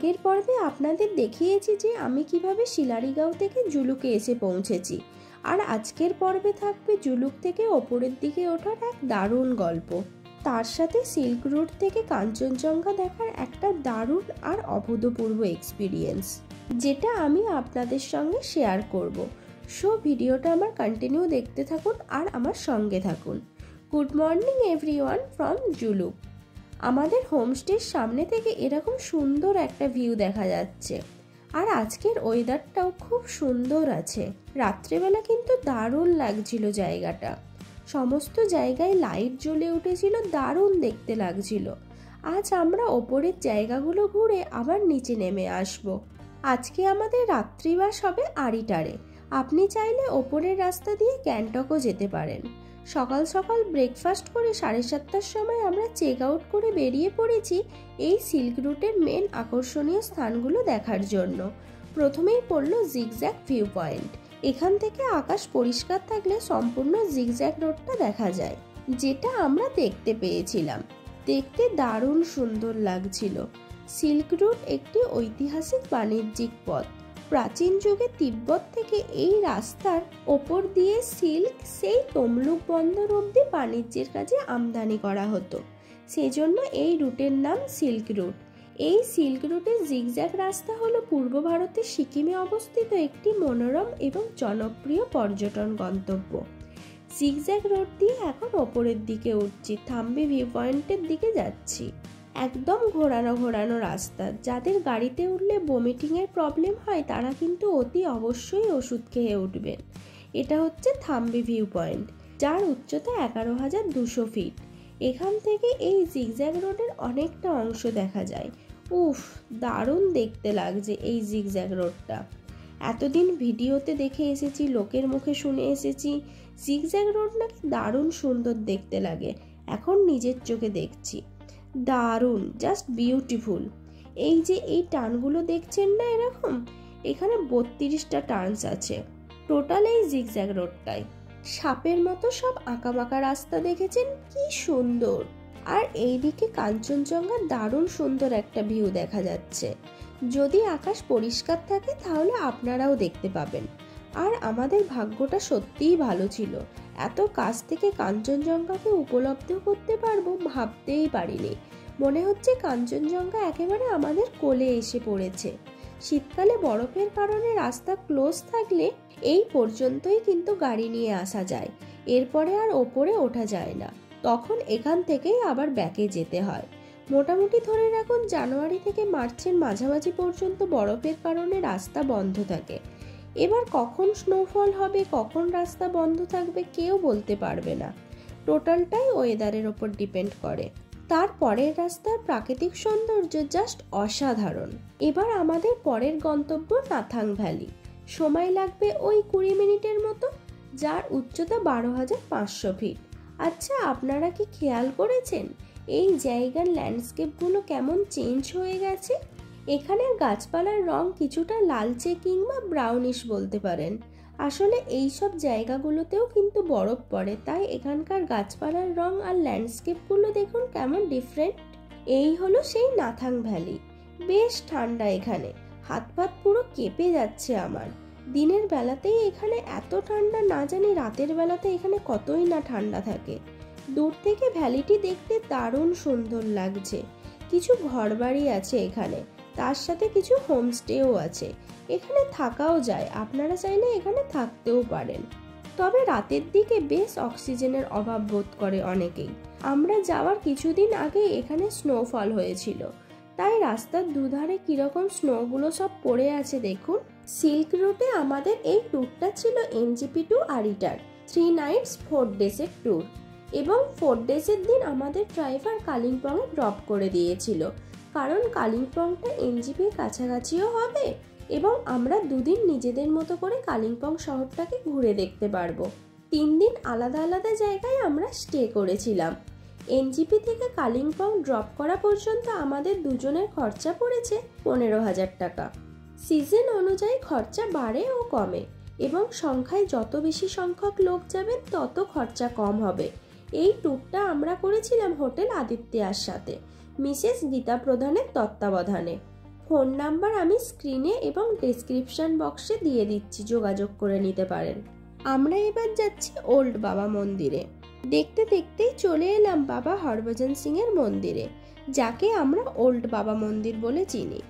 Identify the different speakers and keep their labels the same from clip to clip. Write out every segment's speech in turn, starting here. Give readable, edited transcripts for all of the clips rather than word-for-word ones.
Speaker 1: আগের পর্বে আপনাদের দেখিয়েছি যে আমি কিভাবে শিলারিগাঁও থেকে জুলুকে এসে পৌঁছেছি, আর আজকের পর্বে থাকবে জুলুক থেকে ওপরের দিকে ওঠার এক দারুণ গল্প, তার সাথে সিল্ক রুট থেকে কাঞ্চনজঙ্ঘা দেখার একটা দারুণ আর অভূতপূর্ব এক্সপিরিয়েন্স, যেটা আমি আপনাদের সঙ্গে শেয়ার করব। সো ভিডিওটা আমার কন্টিনিউ দেখতে থাকুন আর আমার সঙ্গে থাকুন। Good morning everyone from Zuluk. আমাদের হোমস্টের সামনে থেকে এরকম সুন্দর একটা ভিউ দেখা যাচ্ছে, আর আজকের ওয়েদারটাও খুব সুন্দর আছে। রাত্রেবেলা কিন্তু দারুণ লাগছিল জায়গাটা, সমস্ত জায়গায় লাইট জ্বলে উঠেছিল, দারুণ দেখতে লাগছিল। আজ আমরা ওপরের জায়গাগুলো ঘুরে আবার নিচে নেমে আসব। আজকে আমাদের রাত্রিবাস হবে আরিটারে। আপনি চাইলে ওপরের রাস্তা দিয়ে গ্যাংটকও যেতে পারেন। সকাল সকাল ব্রেকফাস্ট করে 7:30টার সময় আমরা চেক আউট করে বেরিয়ে পড়েছি এই সিল্ক রুটের মেন আকর্ষণীয় স্থানগুলো দেখার জন্য। প্রথমেই পড়লো জিগজ্যাগ ভিউ পয়েন্ট। এখান থেকে আকাশ পরিষ্কার থাকলে সম্পূর্ণ জিগজ্যাগ রোডটা দেখা যায়, যেটা আমরা দেখতে পেয়েছিলাম। দেখতে দারুণ সুন্দর লাগছিল। সিল্ক রুট একটি ঐতিহাসিক বাণিজ্যিক পথ। প্রাচীন যুগে তিব্বত থেকে এই রাস্তার ওপর দিয়ে সিল্ক সেই তমলুক বন্দর অবধি বাণিজ্যের কাজে আমদানি করা হতো, সেজন্য এই রুটের নাম সিল্ক রুট। এই সিল্ক রুটের জিগজ্যাগ রাস্তা হলো পূর্ব ভারতের সিকিমে অবস্থিত একটি মনোরম এবং জনপ্রিয় পর্যটন গন্তব্য। জিগজ্যাগ রোড দিয়ে এখন ওপরের দিকে উঠছি, থাম্বি ভিউ পয়েন্টের দিকে যাচ্ছি। একদম ঘোরানো রাস্তা। যাদের গাড়িতে উঠলে ভমিটিংয়ের প্রবলেম হয় তারা কিন্তু অতি অবশ্যই ওষুধ খেয়ে উঠবেন। এটা হচ্ছে থাম্বি ভিউ পয়েন্ট, যার উচ্চতা 11,200 ফিট। এখান থেকে এই জিগজ্যাগ রোডের অনেকটা অংশ দেখা যায়। উফ, দারুণ দেখতে লাগছে এই জিগজ্যাগ রোডটা। এতদিন ভিডিওতে দেখে এসেছি, লোকের মুখে শুনে এসেছি জিগজ্যাগ রোড নাকি দারুণ সুন্দর দেখতে লাগে। এখন নিজের চোখে দেখছি, দারুণ, জাস্ট বিউটিফুল। এই যে এই টার্নগুলো দেখছেন না, এরকম এখানে 32টা টার্নস আছে টোটাল এই জিগজ্যাগ রোডটায়। সাপের মতো সব আঁকাবাঁকা রাস্তা দেখেছেন, কি সুন্দর। আর এইদিকে কাঞ্চনজঙ্ঘার দারুণ সুন্দর একটা ভিউ দেখা যাচ্ছে। যদি আকাশ পরিষ্কার থাকে তাহলে আপনারাও দেখতে পাবেন। আর আমাদের ভাগ্যটা সত্যিই ভালো ছিল, এত কাছ থেকে কাঞ্চনজঙ্ঘাকে উপলব্ধ করতে পারবো ভাবতেই পারিনি। মনে হচ্ছে কাঞ্চনজঙ্ঘা একেবারে আমাদের কোলে এসে পড়েছে। শীতকালে বরফের কারণে রাস্তা ক্লোজ থাকলে এই পর্যন্তই কিন্তু গাড়ি নিয়ে আসা যায়, এরপরে আর ওপরে ওঠা যায় না। তখন এখান থেকেই আবার ব্যাকে যেতে হয়। মোটামুটি ধরে রাখুন জানুয়ারি থেকে মার্চের মাঝামাঝি পর্যন্ত বরফের কারণে রাস্তা বন্ধ থাকে। এবার কখন স্নোফল হবে, কখন রাস্তা বন্ধ থাকবে কেউ বলতে পারবে না। টোটালটাই ওয়েদারের ওপর ডিপেন্ড করে। তারপরের রাস্তার প্রাকৃতিক সৌন্দর্য জাস্ট অসাধারণ। এবার আমাদের পরের গন্তব্য নাথাং ভ্যালি। সময় লাগবে ওই 20 মিনিটের মতো, যার উচ্চতা 12,500 ফিট। আচ্ছা, আপনারা কি খেয়াল করেছেন এই জায়গার ল্যান্ডস্কেপগুলো কেমন চেঞ্জ হয়ে গেছে? এখানের গাছপালার রং কিছুটা লালচে কিংবা ব্রাউনিশ বলতে পারেন। আসলে এই সব জায়গাগুলোতেও কিন্তু বরফ পড়ে, তাই এখানকার গাছপালার রং আর ল্যান্ডস্কেপগুলো দেখুন কেমন ডিফারেন্ট। এই হলো সেই নাথাং ভ্যালি। বেশ ঠান্ডা এখানে, হাত পাত পুরো কেঁপে যাচ্ছে আমার। দিনের বেলাতেই এখানে এত ঠান্ডা, না জানি রাতের বেলাতে এখানে কতই না ঠান্ডা থাকে। দূর থেকে ভ্যালিটি দেখতে দারুণ সুন্দর লাগছে। কিছু ঘরবাড়ি আছে এখানে, তার সাথে কিছু হোমস্টেও আছে। এখানে থাকাও যায়, আপনারা চাইলে এখানে থাকতেও পারেন। তবে রাতের দিকে বেশ অক্সিজেনের অভাব বোধ করে অনেকেই। আমরা যাওয়ার কিছুদিন আগে এখানে স্নোফল হয়েছিল, তাই রাস্তার দুধারে কিরকম স্নোগুলো সব পড়ে আছে দেখুন। সিল্ক রুটে আমাদের এই ট্যুরটা ছিল NJP two Aritar 3 Knights 4 ডেজের tour, এবং 4 ডেজের দিন আমাদের ড্রাইভার কালিম্পংয়ে ড্রপ করে দিয়েছিল, কারণ কালিম্পংটা এনজিপির কাছাকাছিও হবে এবং আমরা 2 দিন নিজেদের মতো করে কালিম্পং শহরটাকে ঘুরে দেখতে পারবো। 3 দিন আলাদা আলাদা জায়গায় আমরা স্টে করেছিলাম। এনজিপি থেকে কালিম্পং ড্রপ করা পর্যন্ত আমাদের দুজনের খরচা পড়েছে 15,000 টাকা। সিজন অনুযায়ী খরচা বাড়ে ও কমে, এবং সংখ্যায় যত বেশি সংখ্যক লোক যাবেন তত খরচা কম হবে। এই ট্যুরটা আমরা করেছিলাম হোটেল আদিত্যার সাথে, মিসেস গীতা প্রধানের তত্ত্বাবধানে। ফোন নাম্বার আমি স্ক্রিনে এবং ডেসক্রিপশন বক্সে দিয়ে দিচ্ছি, যোগাযোগ করে নিতে পারেন। আমরা এবার যাচ্ছি ওল্ড বাবা মন্দিরে। দেখতে দেখতেই চলে এলাম বাবা হরভজন সিং এর মন্দিরে, যাকে আমরা ওল্ড বাবা মন্দির বলে চিনি।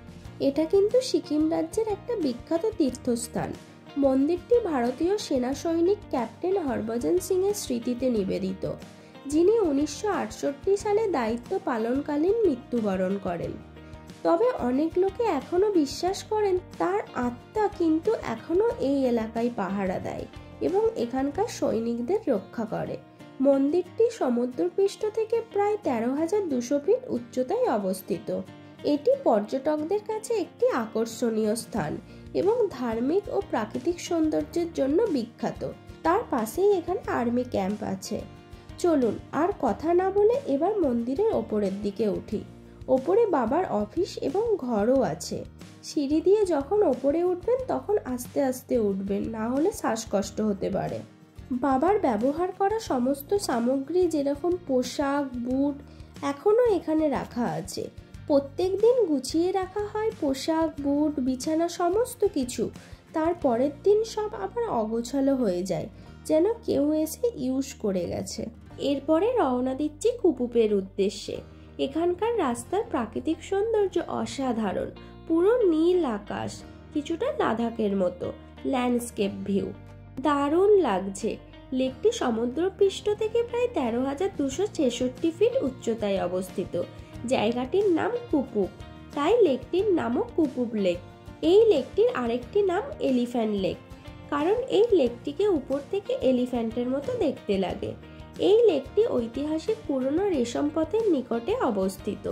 Speaker 1: এটা কিন্তু সিকিম রাজ্যের একটা বিখ্যাত তীর্থস্থান। মন্দিরটি ভারতীয় সেনা সৈনিক ক্যাপ্টেন হরভজন সিং এর স্মৃতিতে নিবেদিত, যিনি 1968 সালে দায়িত্ব পালনকালীন মৃত্যুবরণ করেন। তবে অনেক লোকে এখনো বিশ্বাস করেন তার আত্মা কিন্তু এখনো এই এলাকায় পাহারা দেয় এবং এখানকার সৈনিকদের রক্ষা করে। মন্দিরটি সমুদ্রপৃষ্ঠ থেকে প্রায় 13,200 ফিট উচ্চতায় অবস্থিত। এটি পর্যটকদের কাছে একটি আকর্ষণীয় স্থান এবং ধার্মিক ও প্রাকৃতিক সৌন্দর্যের জন্য বিখ্যাত। তার পাশেই এখানে আর্মি ক্যাম্প আছে। চলুন আর কথা না বলে এবার মন্দিরের ওপরের দিকে উঠি। ওপরে বাবার অফিস এবং ঘরও আছে। সিঁড়ি দিয়ে যখন ওপরে উঠবেন তখন আস্তে আস্তে উঠবেন, না হলে শ্বাসকষ্ট হতে পারে। বাবার ব্যবহার করা সমস্ত সামগ্রী যেরকম পোশাক, বুট এখনও এখানে রাখা আছে। প্রত্যেক দিন গুছিয়ে রাখা হয় পোশাক, বুট, বিছানা সমস্ত কিছু। তার পরের দিন সব আবার অগোছালো হয়ে যায়, যেন কেউ এসে ইউজ করে গেছে। এরপরে রওনা দিচ্ছি কুপুপের উদ্দেশ্যে। এখানকার রাস্তার প্রাকৃতিক সৌন্দর্য অসাধারণ। পুরো নীল আকাশ, কিছুটা লাদাখের মতো ল্যান্ডস্কেপ ভিউ, দারুণ লাগছে। লেকটি সমুদ্রপৃষ্ঠ থেকে প্রায় 13,266 ফিট উচ্চতায় অবস্থিত। জায়গাটির নাম কুপুপ, তাই লেকটির নামও কুপুপ লেক। এই লেকটির আরেকটি নাম এলিফ্যান্ট লেক, কারণ এই লেকটিকে উপর থেকে এলিফ্যান্টের মতো দেখতে লাগে। এই লেকটি ঐতিহাসিক পুরনো রেশম পথের নিকটে অবস্থিত,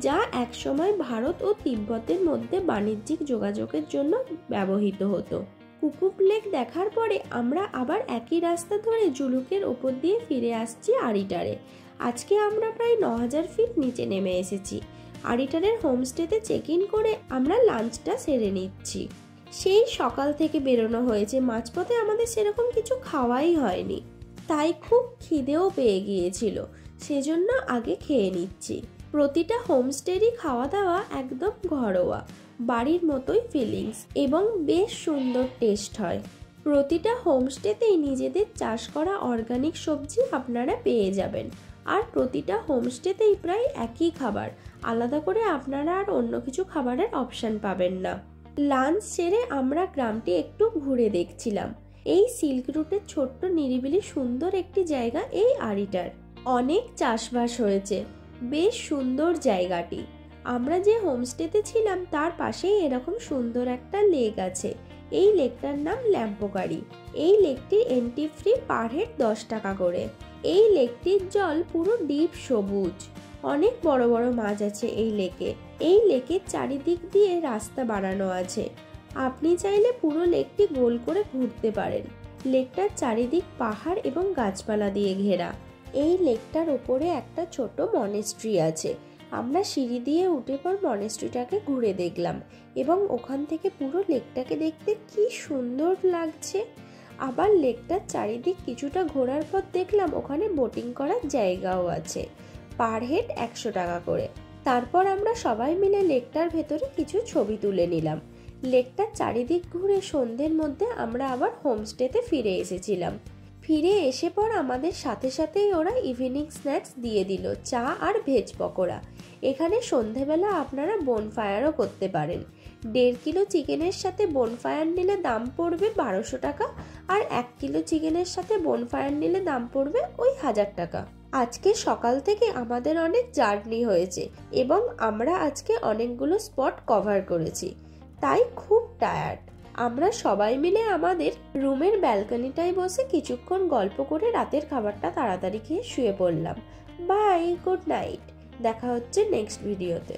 Speaker 1: যা একসময় ভারত ও তিব্বতের মধ্যে বাণিজ্যিক যোগাযোগের জন্য ব্যবহৃত হতো। কুপুপ লেক দেখার পরে আমরা আবার একই রাস্তা ধরে জুলুকের ওপর দিয়ে ফিরে আসছি আরিটারে। আজকে আমরা প্রায় 9,000 ফিট নিচে নেমে এসেছি। আরিটারের হোমস্টেতে চেক ইন করে আমরা লাঞ্চটা সেরে নিচ্ছি। সেই সকাল থেকে বেরোনো হয়েছে, মাঝপথে আমাদের সেরকম কিছু খাওয়াই হয়নি, তাই খুব খিদেও পেয়ে গিয়েছিল, সেজন্য আগে খেয়ে নিচ্ছি। প্রতিটা হোমস্টেরই খাওয়া দাওয়া একদম ঘরোয়া, বাড়ির মতোই ফিলিংস এবং বেশ সুন্দর টেস্ট হয়। প্রতিটা হোমস্টেতেই নিজেদের চাষ করা অর্গানিক সবজি আপনারা পেয়ে যাবেন, আর প্রতিটা হোমস্টেতেই প্রায় একই খাবার, আলাদা করে আপনারা আর অন্য কিছু খাবারের অপশান পাবেন না। লাঞ্চ সেরে আমরা গ্রামটি একটু ঘুরে দেখছিলাম। এই সিল্ক রুটের ছোট্ট নিরিবিলি সুন্দর একটি জায়গা এই আরিটার। অনেক চাষবাস হয়েছে, বেশ সুন্দর জায়গাটি। আমরা যে হোমস্টেতে ছিলাম তার পাশেই এরকম সুন্দর একটা লেক আছে। এই লেকটার নাম ল্যাম্পোকারি। এই লেকটির এন্ট্রি ফ্রি পার হেড 10 টাকা করে। এই লেকটির জল পুরো ডিপ সবুজ, অনেক বড় বড় মাছ আছে এই লেকে। এই লেকের চারিদিক দিয়ে রাস্তা বানানো আছে, আপনি চাইলে পুরো লেকটি গোল করে ঘুরতে পারেন। লেকটার চারিদিক পাহাড় এবং গাছপালা দিয়ে ঘেরা। এই লেকটার ওপরে একটা ছোট মনেস্ট্রি আছে। আমরা সিঁড়ি দিয়ে উঠে পর মনেস্ট্রিটাকে ঘুরে দেখলাম এবং ওখান থেকে পুরো লেকটাকে দেখতে কি সুন্দর লাগছে। আবার লেকটার চারিদিক কিছুটা ঘোরার পর দেখলাম ওখানে বোটিং করার জায়গাও আছে, পার হেড 100 টাকা করে। তারপর আমরা সবাই মিলে লেকটার ভেতরে কিছু ছবি তুলে নিলাম। লেকটার চারিদিক ঘুরে সন্ধ্যের মধ্যে আমরা আবার হোমস্টেতে ফিরে এসেছিলাম। ফিরে এসে পর আমাদের সাথে সাথেই ওরা ইভিনিং স্ন্যাক্স দিয়ে দিল, চা আর ভেজ পকোড়া। এখানে সন্ধেবেলা আপনারা বোনফায়ারও করতে পারেন। 1.5 কিলো চিকেনের সাথে বোনফায়ার নিলে দাম পড়বে 1200 টাকা, আর 1 কিলো চিকেনের সাথে বোনফায়ার নিলে দাম পড়বে ওই 1000 টাকা। আজকে সকাল থেকে আমাদের অনেক জার্নি হয়েছে এবং আমরা আজকে অনেকগুলো স্পট কভার করেছি, তাই খুব টায়ার্ড। আমরা সবাই মিলে আমাদের রুমের ব্যালকনিটায় বসে কিছুক্ষণ গল্প করে রাতের খাবারটা তাড়াতাড়ি খেয়ে শুয়ে পড়লাম। Bye, good night. দেখা হচ্ছে নেক্সট ভিডিওতে।